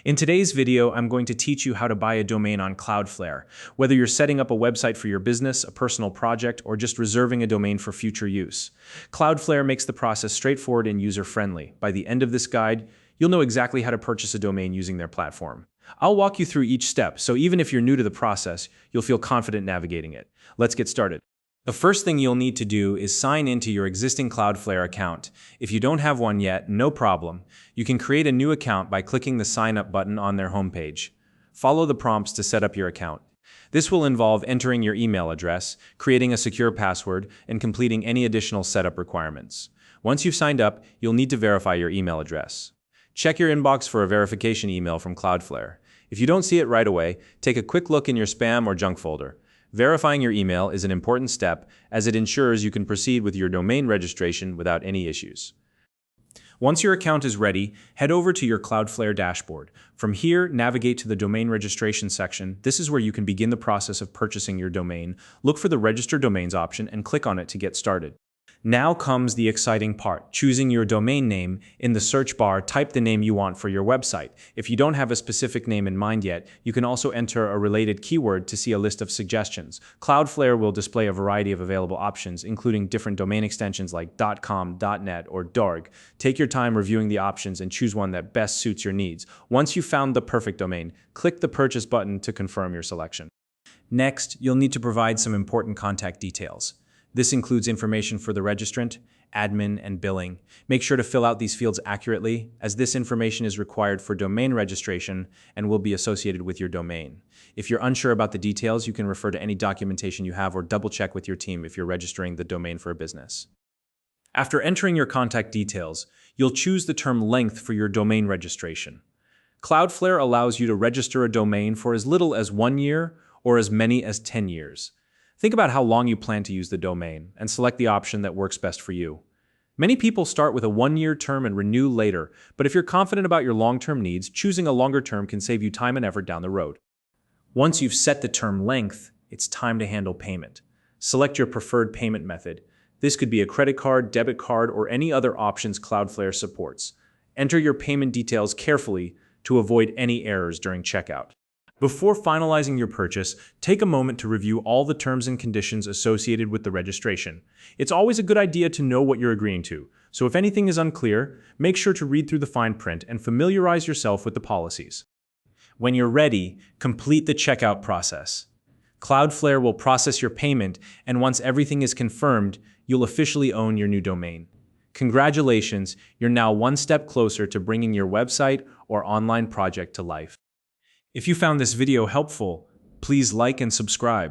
In today's video, I'm going to teach you how to buy a domain on Cloudflare. Whether you're setting up a website for your business, a personal project, or just reserving a domain for future use, Cloudflare makes the process straightforward and user-friendly. By the end of this guide, you'll know exactly how to purchase a domain using their platform. I'll walk you through each step, so even if you're new to the process, you'll feel confident navigating it. Let's get started. The first thing you'll need to do is sign into your existing Cloudflare account. If you don't have one yet, no problem. You can create a new account by clicking the Sign Up button on their homepage. Follow the prompts to set up your account. This will involve entering your email address, creating a secure password, and completing any additional setup requirements. Once you've signed up, you'll need to verify your email address. Check your inbox for a verification email from Cloudflare. If you don't see it right away, take a quick look in your spam or junk folder. Verifying your email is an important step as it ensures you can proceed with your domain registration without any issues. Once your account is ready, head over to your Cloudflare dashboard. From here, navigate to the domain registration section. This is where you can begin the process of purchasing your domain. Look for the Register Domains option and click on it to get started. Now comes the exciting part, choosing your domain name. In the search bar, type the name you want for your website. If you don't have a specific name in mind yet, you can also enter a related keyword to see a list of suggestions. Cloudflare will display a variety of available options, including different domain extensions like .com, .net, or .org. Take your time reviewing the options and choose one that best suits your needs. Once you've found the perfect domain, click the Purchase button to confirm your selection. Next, you'll need to provide some important contact details. This includes information for the registrant, admin, and billing. Make sure to fill out these fields accurately, as this information is required for domain registration and will be associated with your domain. If you're unsure about the details, you can refer to any documentation you have or double-check with your team if you're registering the domain for a business. After entering your contact details, you'll choose the term length for your domain registration. Cloudflare allows you to register a domain for as little as 1 year or as many as 10 years. Think about how long you plan to use the domain and select the option that works best for you. Many people start with a 1-year term and renew later, but if you're confident about your long-term needs, choosing a longer term can save you time and effort down the road. Once you've set the term length, it's time to handle payment. Select your preferred payment method. This could be a credit card, debit card, or any other options Cloudflare supports. Enter your payment details carefully to avoid any errors during checkout. Before finalizing your purchase, take a moment to review all the terms and conditions associated with the registration. It's always a good idea to know what you're agreeing to, so if anything is unclear, make sure to read through the fine print and familiarize yourself with the policies. When you're ready, complete the checkout process. Cloudflare will process your payment, and once everything is confirmed, you'll officially own your new domain. Congratulations, you're now one step closer to bringing your website or online project to life. If you found this video helpful, please like and subscribe.